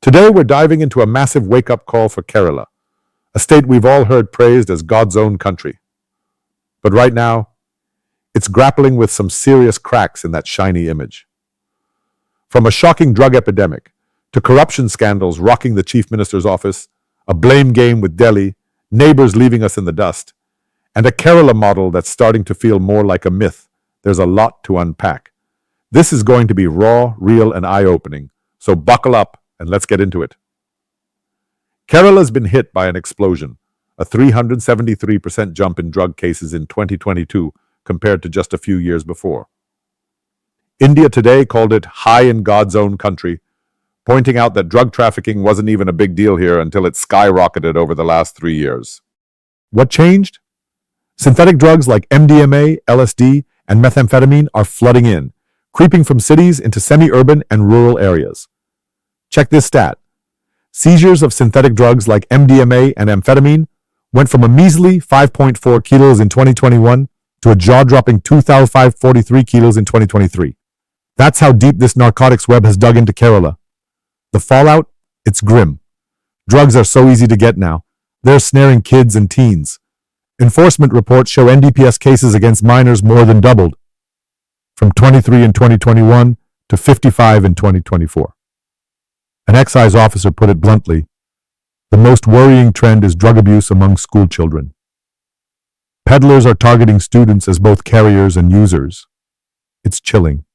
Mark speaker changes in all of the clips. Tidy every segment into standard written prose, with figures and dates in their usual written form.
Speaker 1: Today we're diving into a massive wake-up call for Kerala, a state we've all heard praised as God's own country. But right now, it's grappling with some serious cracks in that shiny image. From a shocking drug epidemic to corruption scandals rocking the chief minister's office, a blame game with Delhi, neighbors leaving us in the dust, and a Kerala model that's starting to feel more like a myth, there's a lot to unpack. This is going to be raw, real, and eye-opening, so buckle up and let's get into it. Kerala's been hit by an explosion, a 373% jump in drug cases in 2022 compared to just a few years before. India Today called it high in God's own country, pointing out that drug trafficking wasn't even a big deal here until it skyrocketed over the last 3 years. What changed? Synthetic drugs like MDMA, LSD, and methamphetamine are flooding in, creeping from cities into semi-urban and rural areas. Check this stat. Seizures of synthetic drugs like MDMA and amphetamine went from a measly 5.4 kilos in 2021 to a jaw-dropping 2,543 kilos in 2023. That's how deep this narcotics web has dug into Kerala. The fallout? It's grim. Drugs are so easy to get now. They're snaring kids and teens. Enforcement reports show NDPS cases against minors more than doubled, from 23 in 2021 to 55 in 2024. An excise officer put it bluntly, the most worrying trend is drug abuse among school children. Peddlers are targeting students as both carriers and users. It's chilling.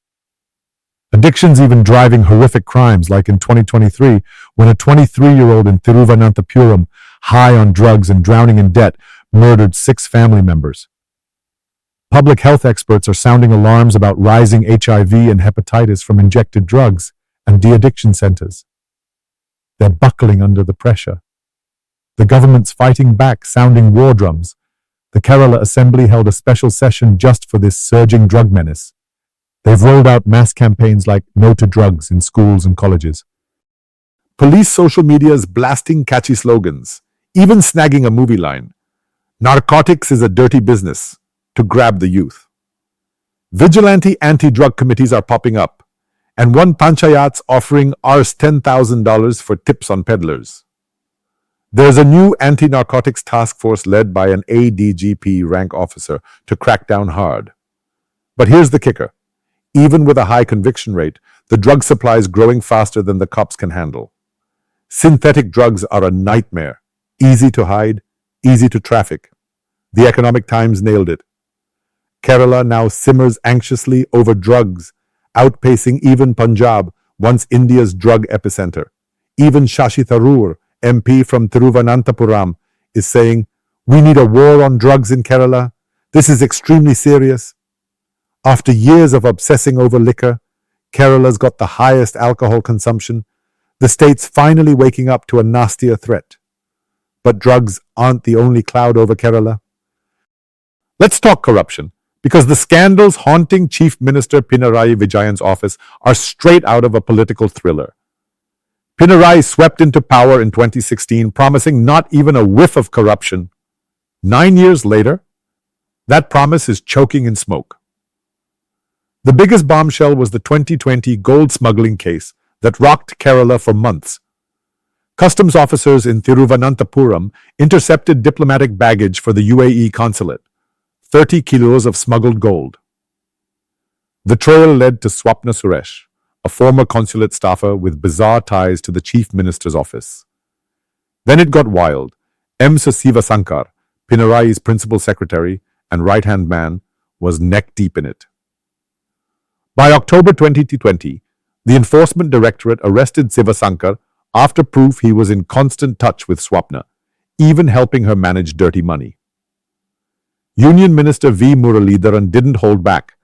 Speaker 1: Addiction's even driving horrific crimes, like in 2023, when a 23-year-old in Thiruvananthapuram, high on drugs and drowning in debt, murdered 6 family members. Public health experts are sounding alarms about rising HIV and hepatitis from injected drugs and de-addiction centers. They're buckling under the pressure. The government's fighting back, sounding war drums. The Kerala Assembly held a special session just for this surging drug menace. They've rolled out mass campaigns like No to Drugs in schools and colleges. Police social media's blasting catchy slogans, even snagging a movie line. Narcotics is a dirty business, to grab the youth. Vigilante anti-drug committees are popping up, and one panchayat's offering Rs $10,000 for tips on peddlers. There's a new anti-narcotics task force led by an ADGP rank officer to crack down hard. But here's the kicker. Even with a high conviction rate, the drug supply is growing faster than the cops can handle. Synthetic drugs are a nightmare, easy to hide, easy to traffic. The Economic Times nailed it. Kerala now simmers anxiously over drugs, outpacing even Punjab, once India's drug epicenter. Even Shashi Tharoor, MP from Thiruvananthapuram, is saying, "We need a war on drugs in Kerala. This is extremely serious." After years of obsessing over liquor, Kerala's got the highest alcohol consumption. The state's finally waking up to a nastier threat. But drugs aren't the only cloud over Kerala. Let's talk corruption, because the scandals haunting Chief Minister Pinarayi Vijayan's office are straight out of a political thriller. Pinarayi swept into power in 2016, promising not even a whiff of corruption. 9 years later, that promise is choking in smoke. The biggest bombshell was the 2020 gold smuggling case that rocked Kerala for months. Customs officers in Thiruvananthapuram intercepted diplomatic baggage for the UAE consulate, 30 kilos of smuggled gold. The trail led to Swapna Suresh, a former consulate staffer with bizarre ties to the chief minister's office. Then it got wild. M. Sivasankar, Pinarayi's principal secretary and right-hand man, was neck-deep in it. By October 2020, the Enforcement Directorate arrested Sivasankar after proof he was in constant touch with Swapna, even helping her manage dirty money. Union Minister V. Muralidharan didn't hold back,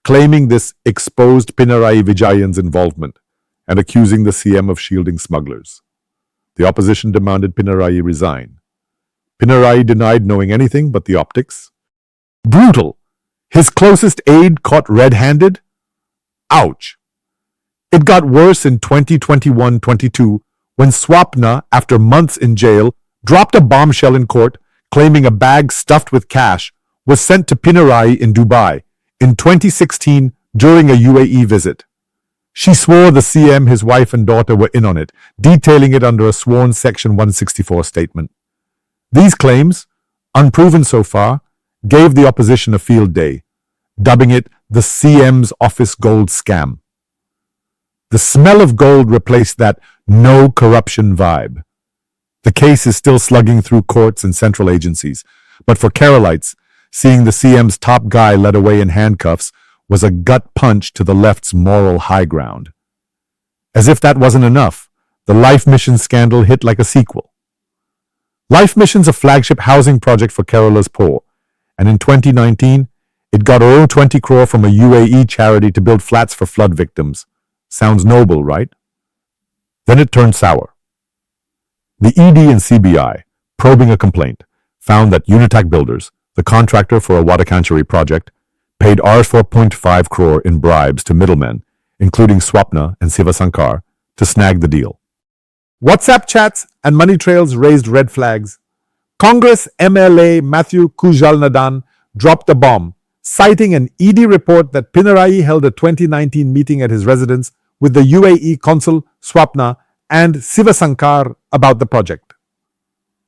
Speaker 1: claiming this exposed Pinarayi Vijayan's involvement and accusing the CM of shielding smugglers. The opposition demanded Pinarayi resign. Pinarayi denied knowing anything but the optics. Brutal! His closest aide caught red-handed? Ouch! It got worse in 2021-22 when Swapna, after months in jail, dropped a bombshell in court claiming a bag stuffed with cash was sent to Pinarayi in Dubai in 2016 during a UAE visit. She swore the CM, his wife and daughter were in on it, detailing it under a sworn Section 164 statement. These claims, unproven so far, gave the opposition a field day, dubbing it the CM's office gold scam. The smell of gold replaced that no corruption vibe. The case is still slugging through courts and central agencies, but for Keralites, seeing the CM's top guy led away in handcuffs was a gut punch to the left's moral high ground. As if that wasn't enough, the Life Mission scandal hit like a sequel. Life Mission's a flagship housing project for Kerala's poor, and in 2019, it got 20 crore from a UAE charity to build flats for flood victims. Sounds noble, right? Then it turned sour. The ED and CBI, probing a complaint, found that Unitac Builders, the contractor for a Wadakanchari project, paid Rs 4.5 crore in bribes to middlemen, including Swapna and Sivasankar, to snag the deal. WhatsApp chats and money trails raised red flags. Congress MLA Matthew Kujalnadan dropped a bomb, citing an ED report that Pinarayi held a 2019 meeting at his residence with the UAE consul Swapna and Sivasankar about the project.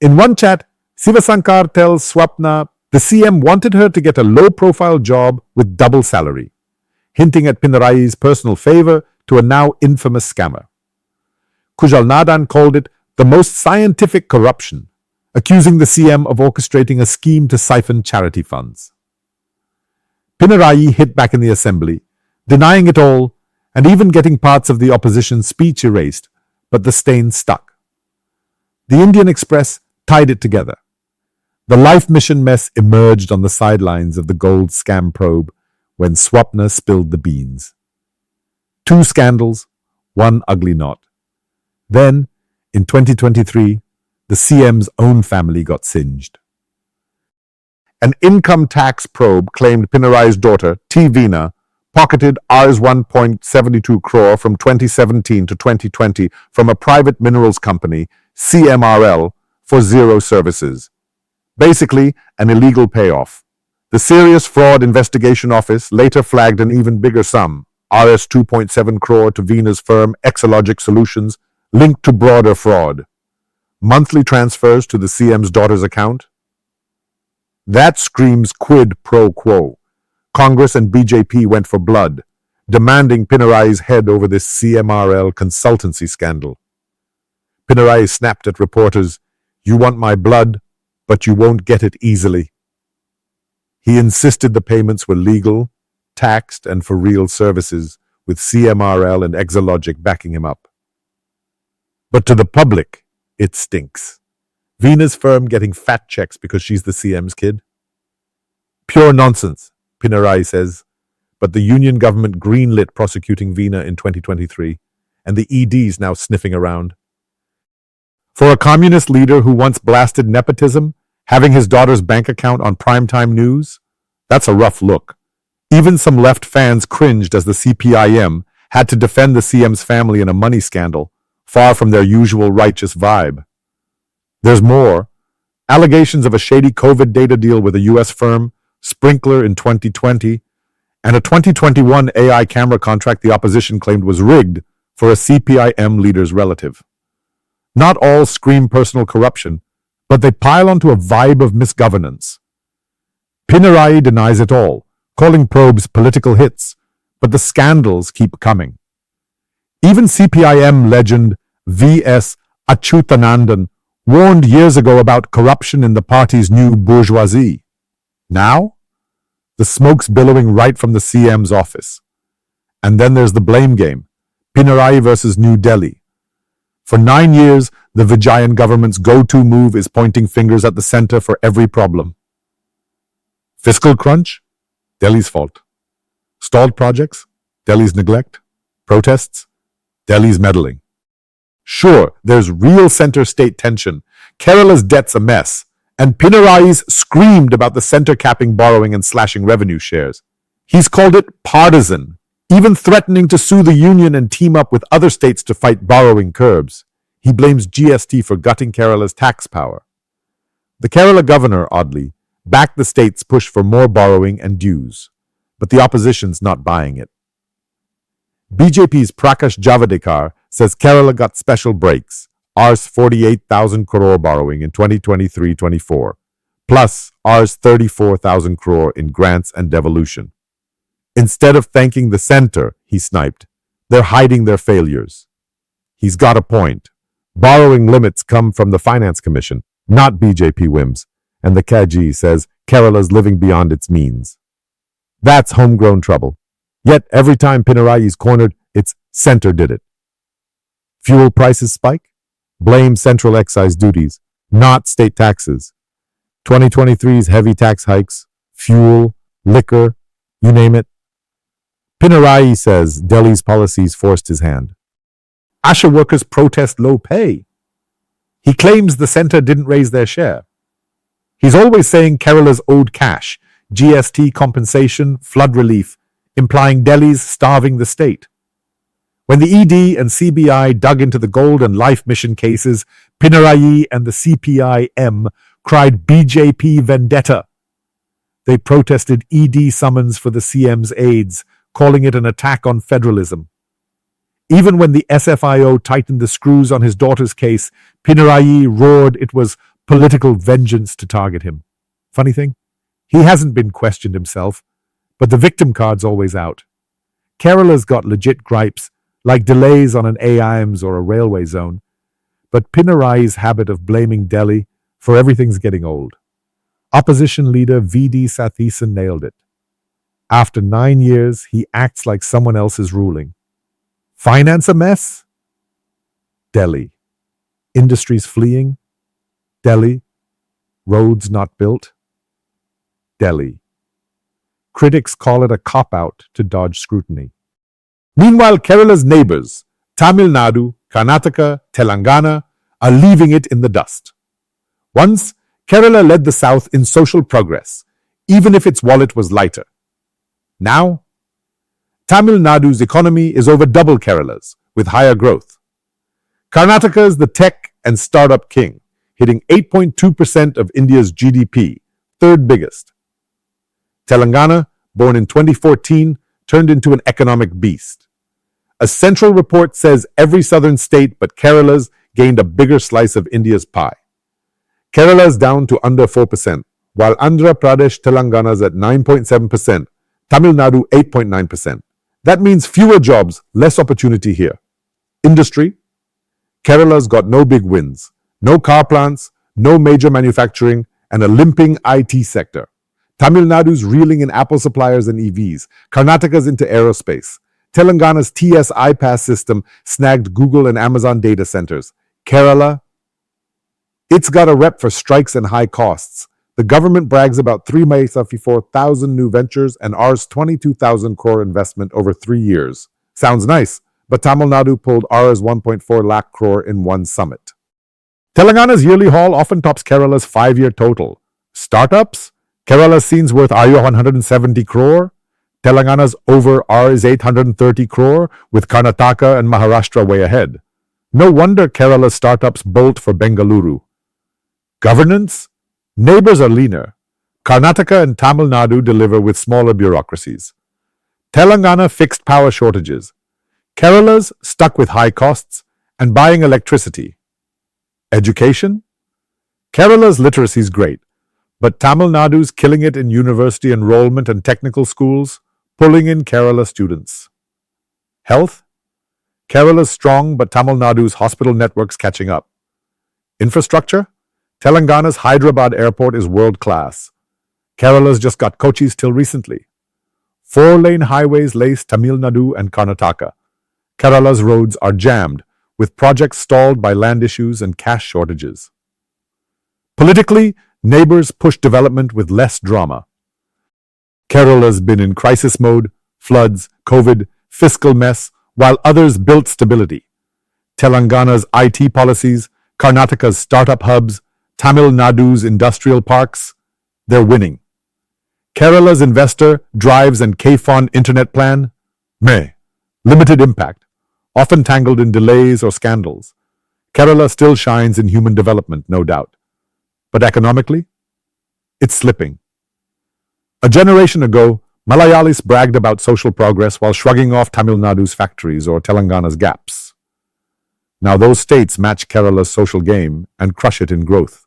Speaker 1: In one chat, Sivasankar tells Swapna the CM wanted her to get a low-profile job with double salary, hinting at Pinarayi's personal favor to a now infamous scammer. Kujalnadan called it the most scientific corruption, accusing the CM of orchestrating a scheme to siphon charity funds. Pinarayi hit back in the assembly, denying it all and even getting parts of the opposition's speech erased, but the stain stuck. The Indian Express tied it together. The Life Mission mess emerged on the sidelines of the gold scam probe when Swapna spilled the beans. 2 scandals, 1 ugly knot. Then, in 2023, the CM's own family got singed. An income tax probe claimed Pinarayi's daughter, T. Veena, pocketed Rs 1.72 crore from 2017 to 2020 from a private minerals company, CMRL, for zero services. Basically, an illegal payoff. The Serious Fraud Investigation Office later flagged an even bigger sum, Rs 2.7 crore to Veena's firm Exalogic Solutions, linked to broader fraud. Monthly transfers to the CM's daughter's account? That screams quid pro quo. Congress and BJP went for blood, demanding Pinarayi's head over this CMRL consultancy scandal. Pinarayi snapped at reporters, "You want my blood, but you won't get it easily." He insisted the payments were legal, taxed, and for real services, with CMRL and Exalogic backing him up. But to the public, it stinks. Veena's firm getting fat checks because she's the CM's kid? Pure nonsense, Pinarayi says, but the union government greenlit prosecuting Veena in 2023, and the ED's now sniffing around. For a communist leader who once blasted nepotism, having his daughter's bank account on primetime news? That's a rough look. Even some left fans cringed as the CPIM had to defend the CM's family in a money scandal, far from their usual righteous vibe. There's more. Allegations of a shady COVID data deal with a US firm, Sprinkler in 2020, and a 2021 AI camera contract the opposition claimed was rigged for a CPIM leader's relative. Not all scream personal corruption, but they pile onto a vibe of misgovernance. Pinarayi denies it all, calling probes political hits, but the scandals keep coming. Even CPIM legend V.S. Achyutanandan warned years ago about corruption in the party's new bourgeoisie. Now, the smoke's billowing right from the CM's office. And then there's the blame game, Pinarayi versus New Delhi. For 9 years, the Vijayan government's go-to move is pointing fingers at the center for every problem. Fiscal crunch? Delhi's fault. Stalled projects? Delhi's neglect. Protests? Delhi's meddling. Sure, there's real center-state tension. Kerala's debt's a mess, and Pinarayi's screamed about the center capping borrowing and slashing revenue shares. He's called it partisan, even threatening to sue the union and team up with other states to fight borrowing curbs. He blames GST for gutting Kerala's tax power. The Kerala governor, oddly, backed the state's push for more borrowing and dues, but the opposition's not buying it. BJP's Prakash Javadekar says Kerala got special breaks, Rs 48,000 crore borrowing in 2023-24, plus Rs 34,000 crore in grants and devolution. Instead of thanking the center, he sniped, they're hiding their failures. He's got a point. Borrowing limits come from the Finance Commission, not BJP whims, and the Kaji says Kerala's living beyond its means. That's homegrown trouble. Yet every time Pinarayi is cornered, it's center did it. Fuel prices spike? Blame central excise duties, not state taxes. 2023's heavy tax hikes, fuel, liquor, you name it. Pinarayi says Delhi's policies forced his hand. Asha workers protest low pay. He claims the center didn't raise their share. He's always saying Kerala's owed cash, GST compensation, flood relief, implying Delhi's starving the state. When the ED and CBI dug into the Gold and Life Mission cases, Pinarayi and the CPI-M cried BJP vendetta. They protested ED summons for the CM's aides, calling it an attack on federalism. Even when the SFIO tightened the screws on his daughter's case, Pinarayi roared it was political vengeance to target him. Funny thing, he hasn't been questioned himself, but the victim card's always out. Kerala's got legit gripes, like delays on an AIMS or a railway zone, but Pinarayi's habit of blaming Delhi for everything's getting old. Opposition leader V.D. Satheesan nailed it. After 9 years, he acts like someone else is ruling. Finance a mess? Delhi. Industries fleeing? Delhi. Roads not built? Delhi. Critics call it a cop-out to dodge scrutiny. Meanwhile, Kerala's neighbors, Tamil Nadu, Karnataka, Telangana, are leaving it in the dust. Once, Kerala led the South in social progress, even if its wallet was lighter. Now, Tamil Nadu's economy is over double Kerala's, with higher growth. Karnataka's the tech and startup king, hitting 8.2% of India's GDP, third biggest. Telangana, born in 2014, turned into an economic beast. A central report says every southern state but Kerala's gained a bigger slice of India's pie. Kerala's down to under 4%, while Andhra Pradesh Telangana's at 9.7%, Tamil Nadu 8.9%. That means fewer jobs, less opportunity here. Industry? Kerala's got no big wins, no car plants, no major manufacturing, and a limping IT sector. Tamil Nadu's reeling in Apple suppliers and EVs. Karnataka's into aerospace. Telangana's TS iPass system snagged Google and Amazon data centers. Kerala? It's got a rep for strikes and high costs. The government brags about 3,34,000 new ventures and Rs 22,000 crore investment over 3 years. Sounds nice, but Tamil Nadu pulled Rs 1.4 lakh crore in one summit. Telangana's yearly haul often tops Kerala's 5-year total. Startups? Kerala's scene's worth Rs 170 crore. Telangana's over Rs 830 crore, with Karnataka and Maharashtra way ahead. No wonder Kerala's startups bolt for Bengaluru. Governance? Neighbors are leaner. Karnataka and Tamil Nadu deliver with smaller bureaucracies. Telangana fixed power shortages. Kerala's stuck with high costs and buying electricity. Education? Kerala's literacy is great, but Tamil Nadu's killing it in university enrollment and technical schools, pulling in Kerala students. Health? Kerala's strong, but Tamil Nadu's hospital network's catching up. Infrastructure? Telangana's Hyderabad airport is world-class. Kerala's just got Kochi's till recently. 4-lane highways lace Tamil Nadu and Karnataka. Kerala's roads are jammed, with projects stalled by land issues and cash shortages. Politically, neighbors push development with less drama. Kerala's been in crisis mode, floods, COVID, fiscal mess, while others built stability. Telangana's IT policies, Karnataka's startup hubs, Tamil Nadu's industrial parks, they're winning. Kerala's investor drives and KFON internet plan, meh, limited impact, often tangled in delays or scandals. Kerala still shines in human development, no doubt. But economically, it's slipping. A generation ago, Malayalis bragged about social progress while shrugging off Tamil Nadu's factories or Telangana's gaps. Now those states match Kerala's social game and crush it in growth.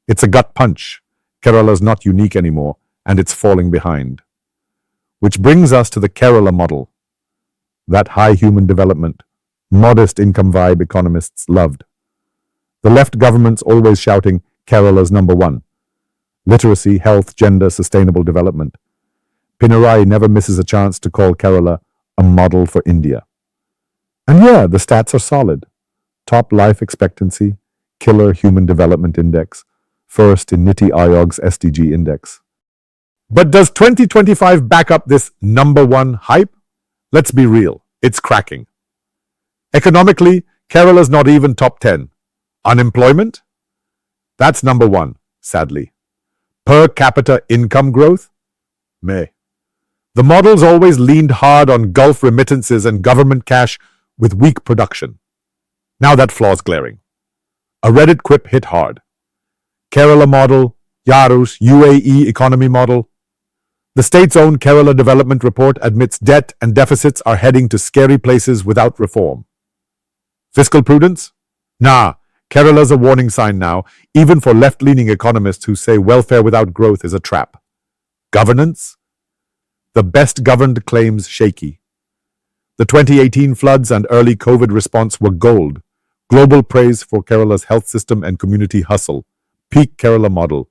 Speaker 1: It's a gut punch. Kerala's not unique anymore, and it's falling behind. Which brings us to the Kerala model. That high human development, modest income vibe economists loved. The left government's always shouting Kerala's number one. Literacy, health, gender, sustainable development. Pinarayi never misses a chance to call Kerala a model for India. And yeah, the stats are solid. Top life expectancy, killer human development index, first in Niti Aayog's SDG index. But does 2025 back up this number one hype? Let's be real, it's cracking. Economically, Kerala's not even top 10. Unemployment? That's number one, sadly. Per capita income growth? Meh. The model's always leaned hard on Gulf remittances and government cash with weak production. Now that flaw's glaring. A Reddit quip hit hard. Kerala model, Yarus, UAE economy model. The state's own Kerala Development Report admits debt and deficits are heading to scary places without reform. Fiscal prudence? Nah, Kerala's a warning sign now, even for left-leaning economists who say welfare without growth is a trap. Governance? The best-governed claims shaky. The 2018 floods and early COVID response were gold. Global praise for Kerala's health system and community hustle. Peak Kerala model.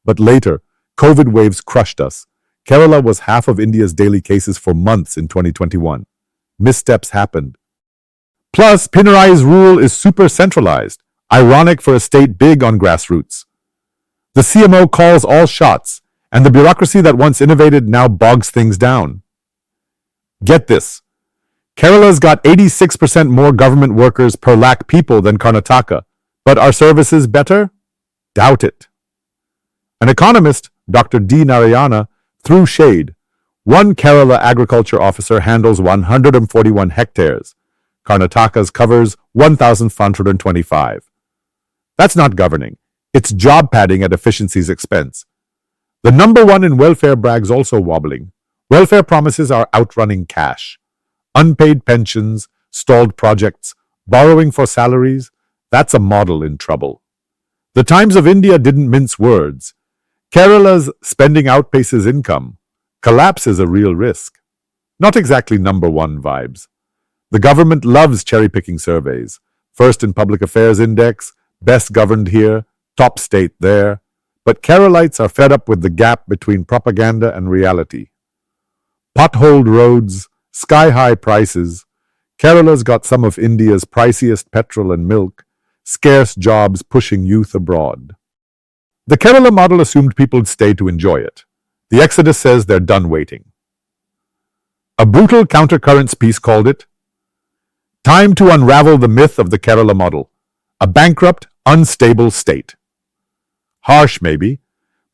Speaker 1: But later, COVID waves crushed us. Kerala was half of India's daily cases for months in 2021. Missteps happened. Plus, Pinarayi's rule is super centralized, ironic for a state big on grassroots. The CMO calls all shots, and the bureaucracy that once innovated now bogs things down. Get this. Kerala's got 86% more government workers per lakh people than Karnataka, but are services better? Doubt it. An economist, Dr. D. Narayana, threw shade. One Kerala agriculture officer handles 141 hectares. Karnataka's covers 1,525. That's not governing. It's job padding at efficiency's expense. The number one in welfare brag's also wobbling. Welfare promises are outrunning cash. Unpaid pensions, stalled projects, borrowing for salaries, that's a model in trouble. The Times of India didn't mince words. Kerala's spending outpaces income. Collapse is a real risk. Not exactly number one vibes. The government loves cherry-picking surveys. First in Public Affairs Index, best governed here, top state there. But Keralites are fed up with the gap between propaganda and reality. Potholed roads, sky-high prices. Kerala's got some of India's priciest petrol and milk. Scarce jobs pushing youth abroad. The Kerala model assumed people'd stay to enjoy it. The Exodus says they're done waiting. A brutal countercurrents piece called it, "Time to unravel the myth of the Kerala model, a bankrupt, unstable state." Harsh maybe,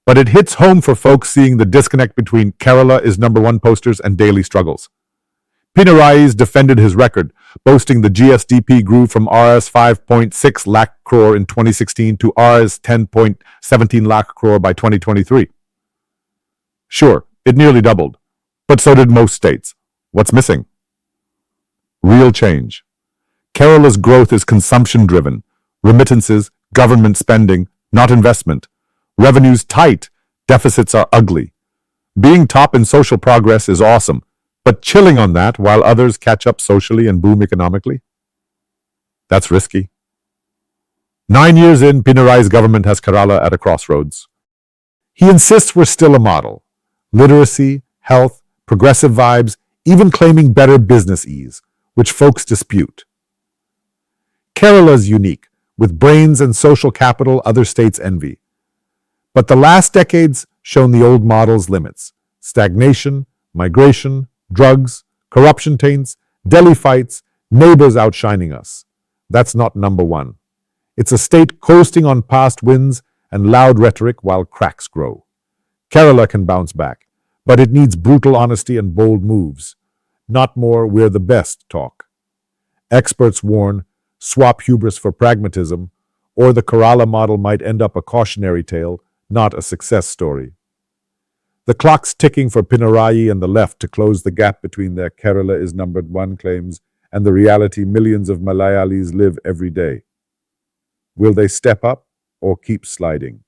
Speaker 1: but it hits home for folks seeing the disconnect between Kerala is number one posters and daily struggles. Pinarayi's defended his record, boasting the GSDP grew from Rs 5.6 lakh crore in 2016 to Rs 10.17 lakh crore by 2023. Sure, it nearly doubled, but so did most states. What's missing? Real change. Kerala's growth is consumption-driven. Remittances, government spending, not investment. Revenues tight, deficits are ugly. Being top in social progress is awesome, but chilling on that while others catch up socially and boom economically? That's risky. 9 years in, Pinarayi's government has Kerala at a crossroads. He insists we're still a model. Literacy, health, progressive vibes, even claiming better business ease, which folks dispute. Kerala's unique, with brains and social capital other states envy. But the last decade's shown the old model's limits. Stagnation, migration, drugs, corruption taints, Delhi fights, neighbors outshining us. That's not number one. It's a state coasting on past wins and loud rhetoric while cracks grow. Kerala can bounce back, but it needs brutal honesty and bold moves. Not more "we're the best" talk. Experts warn, swap hubris for pragmatism, or the Kerala model might end up a cautionary tale, not a success story. The clock's ticking for Pinarayi and the left to close the gap between their Kerala is numbered one claims and the reality millions of Malayalis live every day. Will they step up or keep sliding?